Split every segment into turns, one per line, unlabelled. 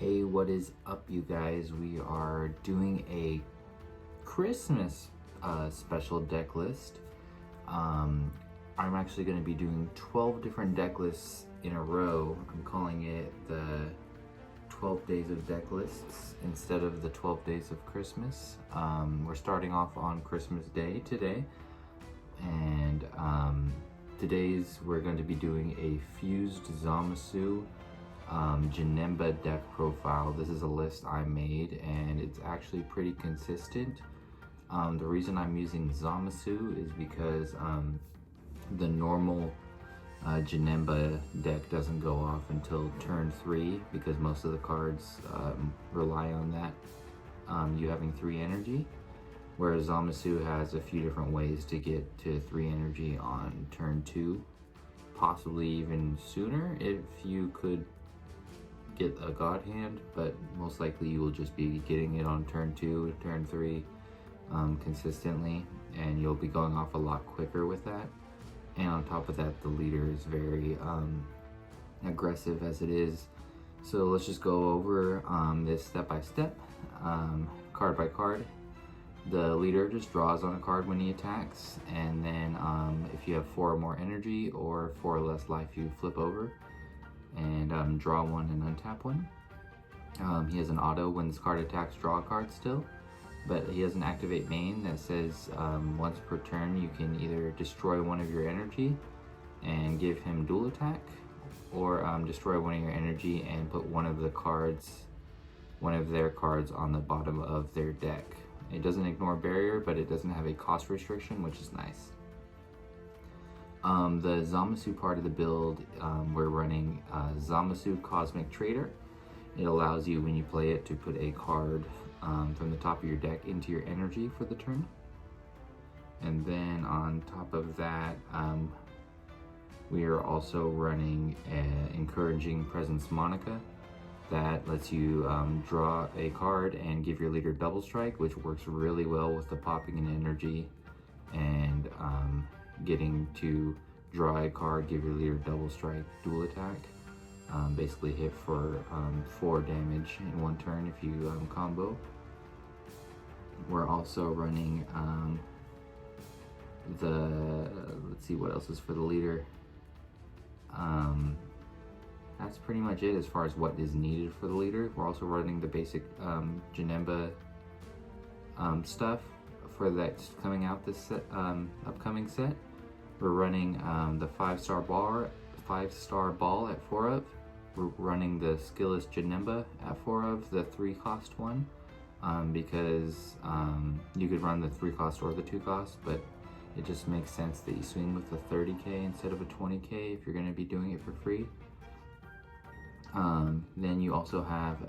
Hey, what is up, you guys? We are doing a Christmas special deck list. I'm actually going to be doing 12 different deck lists in a row. I'm calling it the 12 days of deck lists instead of the 12 days of Christmas. We're starting off on Christmas Day today, and we're going to be doing a fused Zamasu Janemba deck profile. This is a list I made and it's actually pretty consistent. The reason I'm using Zamasu is because the normal Janemba deck doesn't go off until turn 3 because most of the cards rely on that, you having 3 energy, whereas Zamasu has a few different ways to get to 3 energy on turn 2, possibly even sooner if you could get a god hand, but most likely you will just be getting it on turn 2, turn 3 consistently, and you'll be going off a lot quicker with that. And on top of that, the leader is very aggressive as it is. So let's just go over this step by step, card by card. The leader just draws on a card when he attacks, and then if you have 4 or more energy or 4 or less life, you flip over and draw one and untap one. He has an auto: when this card attacks, draw a card still, but he has an activate main that says once per turn you can either destroy one of your energy and give him dual attack, or destroy one of your energy and put one of their cards on the bottom of their deck. It doesn't ignore barrier, but it doesn't have a cost restriction, which is nice. The Zamasu part of the build, we're running Zamasu Cosmic Trader. It allows you, when you play it, to put a card from the top of your deck into your energy for the turn. And then on top of that, we are also running Encouraging Presence Monica. That lets you draw a card and give your leader double strike, which works really well with the popping in energy and getting to draw a card, give your leader double strike, dual attack. Basically hit for 4 damage in 1 turn if you combo. We're also running let's see what else is for the leader. That's pretty much it as far as what is needed for the leader. We're also running the basic Janemba stuff for that's coming out this set, upcoming set. We're running the 5-star ball at 4 of. We're running the Skillless Janemba at 4 of, the 3-cost one, because you could run the 3-cost or the 2-cost, but it just makes sense that you swing with the 30k instead of a 20k if you're going to be doing it for free. Then you also have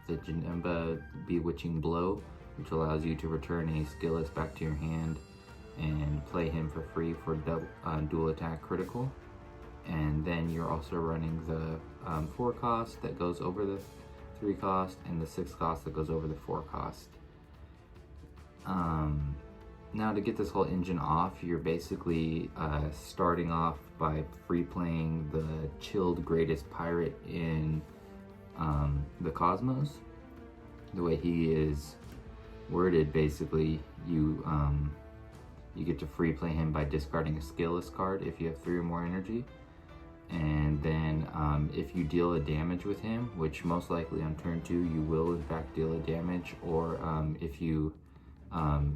the Janemba Bewitching Blow, which allows you to return a Skillless back to your hand and play him for free for dual attack critical. And then you're also running the 4-cost that goes over the 3-cost and the 6-cost that goes over the 4-cost. Now, to get this whole engine off, you're basically starting off by free playing the Chilled Greatest Pirate in the Cosmos. The way he is worded, basically you get to free play him by discarding a Skillless card if you have 3 or more energy. And then if you deal a damage with him, which most likely on turn 2 you will in fact deal a damage, or if you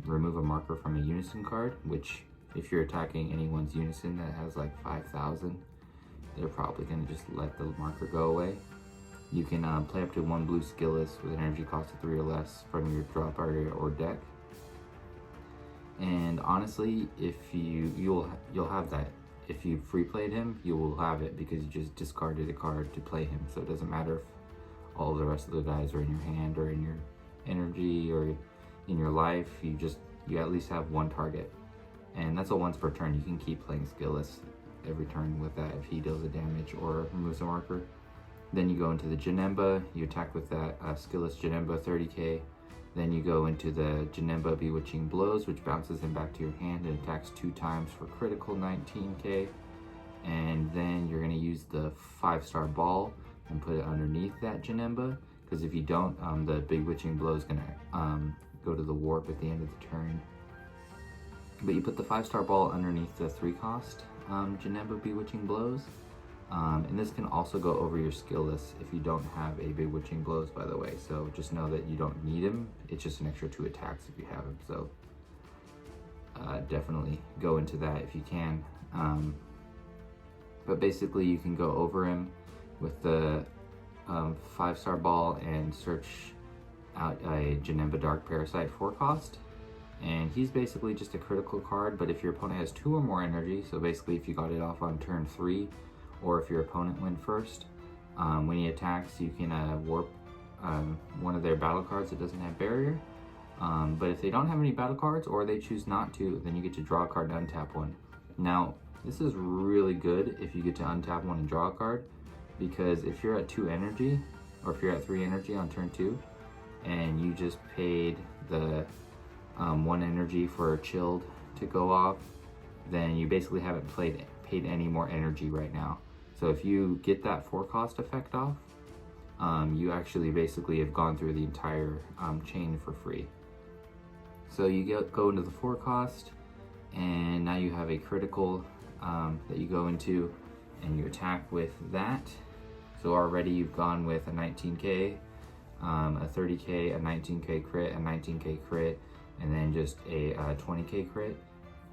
remove a marker from a Unison card, which if you're attacking anyone's Unison that has like 5,000, they're probably going to just let the marker go away. You can play up to 1 blue Skillless with an energy cost of 3 or less from your drop area or deck. And honestly, if you'll have that. If you free played him, you will have it because you just discarded a card to play him. So it doesn't matter if all the rest of the guys are in your hand or in your energy or in your life. You at least have 1 target, and that's a once per turn. You can keep playing Skillless every turn with that if he deals a damage or removes a marker. Then you go into the Janemba. You attack with that Skillless Janemba 30k. Then you go into the Janemba Bewitching Blows, which bounces him back to your hand and attacks 2 times for critical 19k. And then you're going to use the 5-star ball and put it underneath that Janemba, because if you don't, the big witching blow is gonna go to the warp at the end of the turn. But you put the 5-star ball underneath the 3-cost Janemba Bewitching Blows. And this can also go over your skill list if you don't have a Bewitching Blows, by the way. So just know that you don't need him. It's just an extra 2 attacks if you have him. So definitely go into that if you can. But basically you can go over him with the 5-star ball and search out a Janemba Dark Parasite 4-cost. And he's basically just a critical card, but if your opponent has 2 or more energy, so basically if you got it off on turn 3, or if your opponent went first, when he attacks, you can warp one of their battle cards that doesn't have barrier. But if they don't have any battle cards, or they choose not to, then you get to draw a card and untap one. Now, this is really good if you get to untap one and draw a card, because if you're at 2 energy, or if you're at 3 energy on turn 2, and you just paid the 1 energy for Chilled to go off, then you basically haven't paid any more energy right now. So if you get that 4-cost effect off, you actually basically have gone through the entire chain for free. So you go into the 4-cost, and now you have a critical that you go into, and you attack with that. So already you've gone with a 19k, a 30k, a 19k crit, a 19k crit, and then just a 20k crit.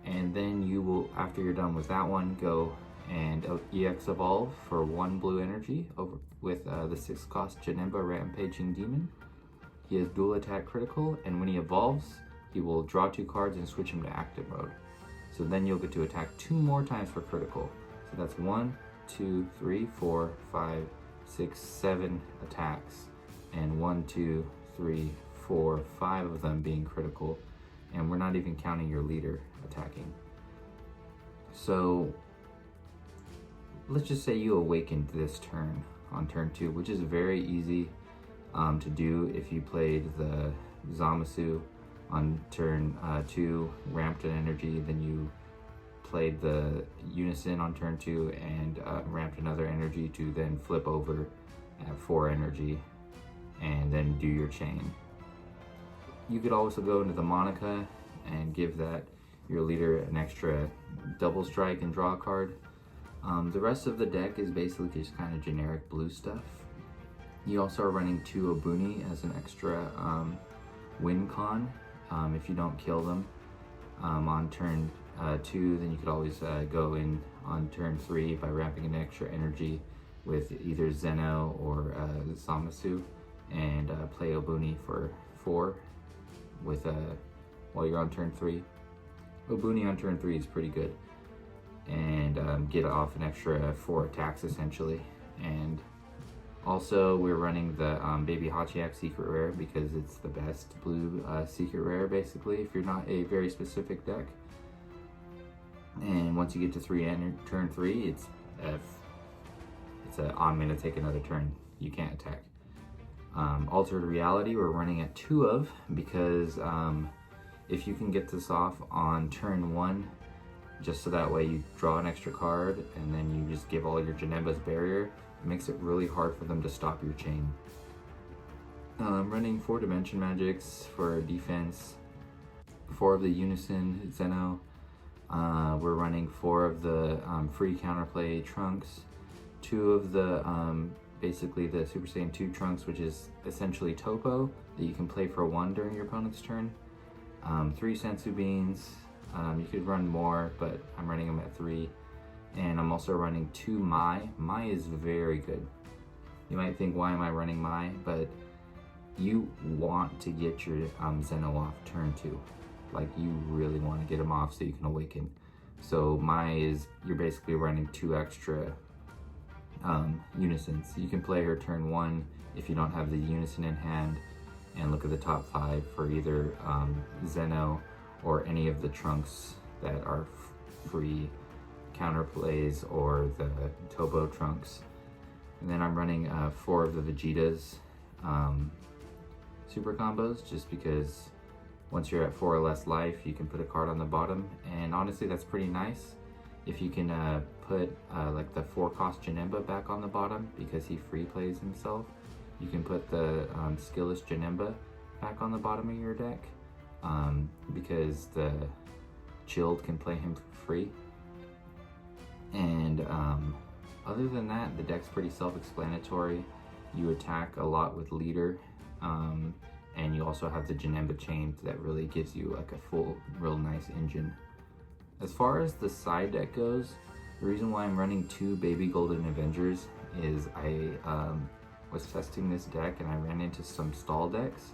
And then you will, after you're done with that one, go and EX Evolve for 1 blue energy over with the 6-cost Janemba Rampaging Demon. He has dual attack critical, and when he evolves, he will draw 2 cards and switch him to active mode. So then you'll get to attack 2 more times for critical. So that's 1, 2, 3, 4, 5, 6, 7 attacks, and 1, 2, 3, 4, 5 of them being critical, and we're not even counting your leader attacking. So let's just say you awakened this turn on turn 2, which is very easy to do if you played the Zamasu on turn 2, ramped an energy, then you played the Unison on turn 2 and ramped another energy to then flip over at 4 energy and then do your chain. You could also go into the Monica and give that your leader an extra double strike and draw a card. The rest of the deck is basically just kind of generic blue stuff. You also are running 2 Obuni as an extra win con. If you don't kill them on turn 2, then you could always go in on turn 3 by ramping an extra energy with either Zeno or Zamasu, and play Obuni for 4 with while you're on turn 3. Obuni on turn 3 is pretty good, and get off an extra 4 attacks essentially. And also we're running the Baby Hachiak Secret Rare because it's the best blue secret rare basically if you're not a very specific deck. And once you get to turn 3, it's I'm gonna take another turn. You can't attack. Altered Reality we're running at 2 of, because if you can get this off on turn 1, just so that way you draw an extra card and then you just give all your Janemba's barrier, it makes it really hard for them to stop your chain. I'm running 4 Dimension Magics for defense, 4 of the Unison Zeno. We're running 4 of the free counterplay Trunks, 2 of the basically the Super Saiyan 2 Trunks, which is essentially Topo that you can play for 1 during your opponent's turn, 3 Sensu Beans. You could run more, but I'm running them at 3. And I'm also running 2 Mai. Mai is very good. You might think, why am I running Mai? But you want to get your Zeno off turn 2. Like, you really want to get him off so you can awaken. So Mai is, you're basically running 2 extra Unisons. You can play her turn 1 if you don't have the Unison in hand, and look at the top 5 for either Zeno or any of the Trunks that are free counterplays, or the Tobo Trunks. And then I'm running 4 of the Vegetas super combos, just because once you're at 4 or less life, you can put a card on the bottom, and honestly that's pretty nice if you can put like the 4-cost Janemba back on the bottom, because he free plays himself. You can put the skillless Janemba back on the bottom of your deck because the chilled can play him for free. And other than that, the deck's pretty self-explanatory. You attack a lot with leader, and you also have the Janemba chain that really gives you like a full, real nice engine. As far as the side deck goes, the reason why I'm running 2 Baby Golden Avengers is I was testing this deck and I ran into some stall decks,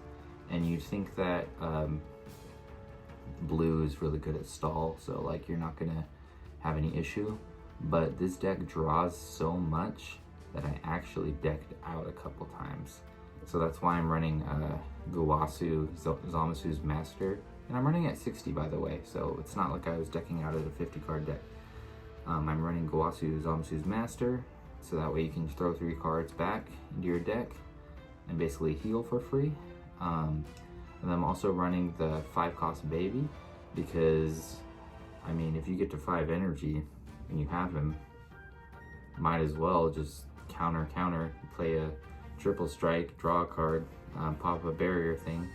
and you'd think that blue is really good at stall, so like you're not gonna have any issue, but this deck draws so much that I actually decked out a couple times. So that's why I'm running Zamasu's Master, and I'm running at 60 by the way, so it's not like I was decking out at a 50 card deck. I'm running Zamasu's Master, so that way you can throw 3 cards back into your deck and basically heal for free. And I'm also running the 5-cost Baby because, I mean, if you get to 5 energy and you have him, might as well just counter, play a triple strike, draw a card, pop a barrier thing.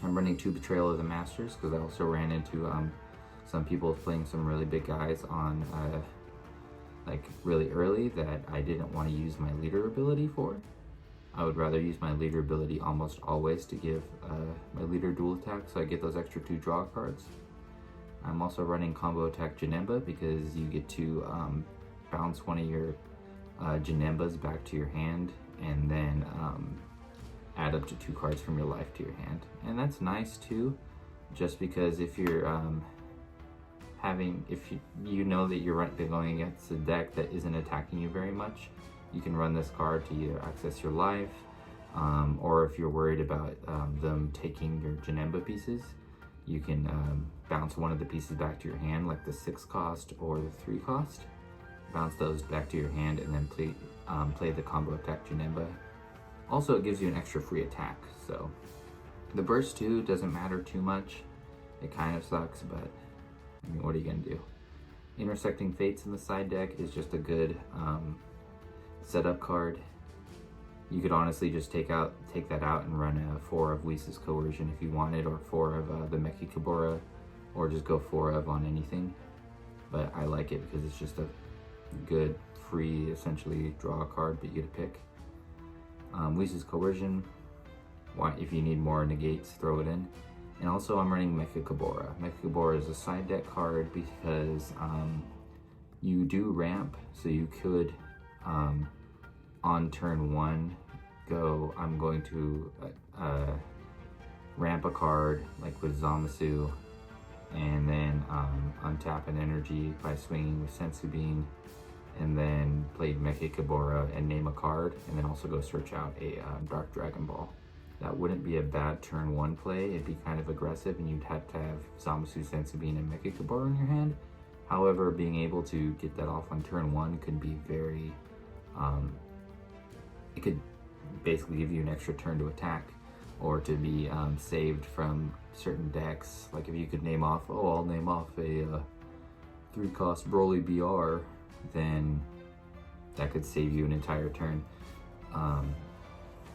I'm running 2 Betrayal of the Masters because I also ran into some people playing some really big guys on like really early that I didn't want to use my leader ability for. I would rather use my leader ability almost always to give my leader dual attack, so I get those extra 2 draw cards. I'm also running combo attack Janemba because you get to bounce one of your Janembas back to your hand and then add up to 2 cards from your life to your hand. And that's nice too, just because if you're if you know that you're going against a deck that isn't attacking you very much, you can run this card to either access your life, or if you're worried about them taking your Janemba pieces, you can bounce one of the pieces back to your hand, like the 6-cost or the 3-cost. Bounce those back to your hand and then play the combo attack Janemba. Also, it gives you an extra free attack, so the burst too doesn't matter too much. It kind of sucks, but I mean, what are you gonna do? Intersecting Fates in the side deck is just a good setup card. You could honestly just take that out and run a 4 of Whis' Coercion if you wanted, or 4 of the Meki Kabura, or just go 4 of on anything. But I like it because it's just a good free, essentially draw a card, but you get to pick. Whis' Coercion, if you need more negates, throw it in. And also I'm running Mecha Kabura. Mecha Kabura is a side deck card because you do ramp, so you could on turn 1 go, I'm going to ramp a card like with Zamasu, and then untap an energy by swinging with Sensu Bean, and then play Mecha Kabura and name a card, and then also go search out a Dark Dragon Ball. That wouldn't be a bad turn 1 play. It'd be kind of aggressive and you'd have to have Zamasu, Sensu Bean, and Mecha Kabura in your hand. However, being able to get that off on turn 1 could be very, it could basically give you an extra turn to attack, or to be saved from certain decks. Like if you could name off, I'll name off a 3-cost Broly BR, then that could save you an entire turn.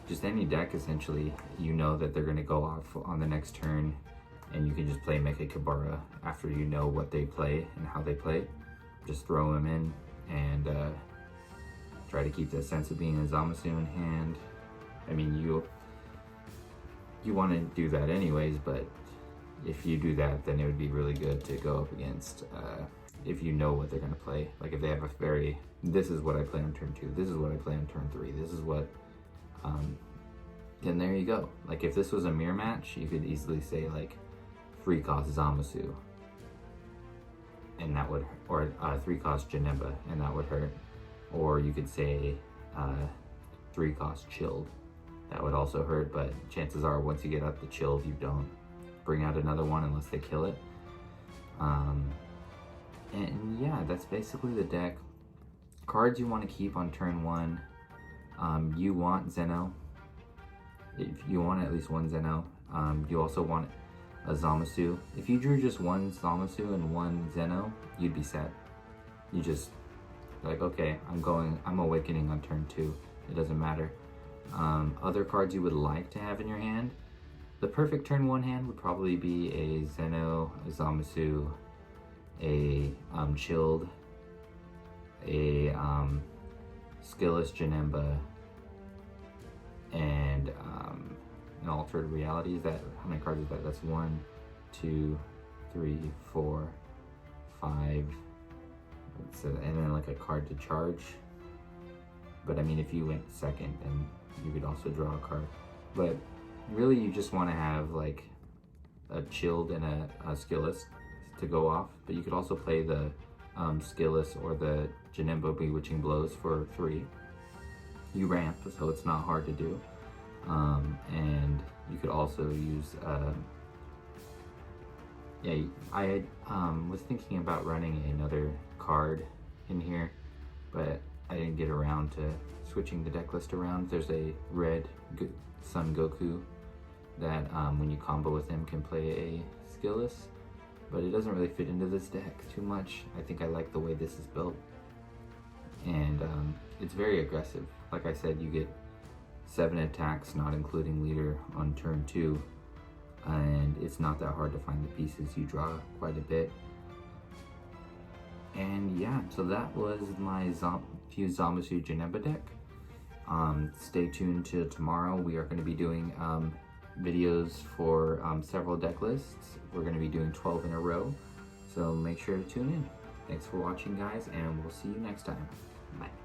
Just any deck, essentially, you know that they're going to go off on the next turn, and you can just play Mecha Kabura after you know what they play and how they play. Just throw them in and try to keep the Sensu Bean and Zamasu in hand. I mean, you want to do that anyways, but if you do that, then it would be really good to go up against if you know what they're going to play. Like if they have this is what I play on turn 2, this is what I play on turn 3, this is what, then there you go. Like if this was a mirror match, you could easily say like 3-cost Zamasu, and that would, or 3-cost Janemba, and that would hurt. Or you could say 3-cost Chilled, that would also hurt, but chances are once you get up the Chilled, you don't bring out another one unless they kill it. And yeah, that's basically the deck. Cards you want to keep on turn 1. You want Zeno. If you want at least 1 Zeno. You also want a Zamasu. If you drew just 1 Zamasu and 1 Zeno, you'd be sad. You just like, okay, I'm awakening on turn 2. It doesn't matter. Other cards you would like to have in your hand. The perfect turn 1 hand would probably be a Zeno, a Zamasu, a Chilled, a Skillless Janemba, and an Altered Reality. Is that, how many cards is that? That's 1, 2, 3, 4, 5. So, and then like a card to charge. But I mean, if you went second, then you could also draw a card. But really, you just want to have like a Chilled and a Skillless to go off. But you could also play the Skillless or the Janemba Bewitching Blows for 3. You ramp, so it's not hard to do. And you could also use, yeah, I was thinking about running another card in here, but I didn't get around to switching the deck list around. There's a red Son Goku that when you combo with him can play a Skillless, but it doesn't really fit into this deck too much. I think I like the way this is built, and it's very aggressive. Like I said, you get 7 attacks, not including leader, on turn 2, and it's not that hard to find the pieces. You draw quite a bit. And yeah, so that was my Fused Zamasu Janemba deck. Stay tuned to tomorrow. We are going to be doing videos for several deck lists. We're going to be doing 12 in a row, so make sure to tune in. Thanks for watching, guys, and we'll see you next time. Bye.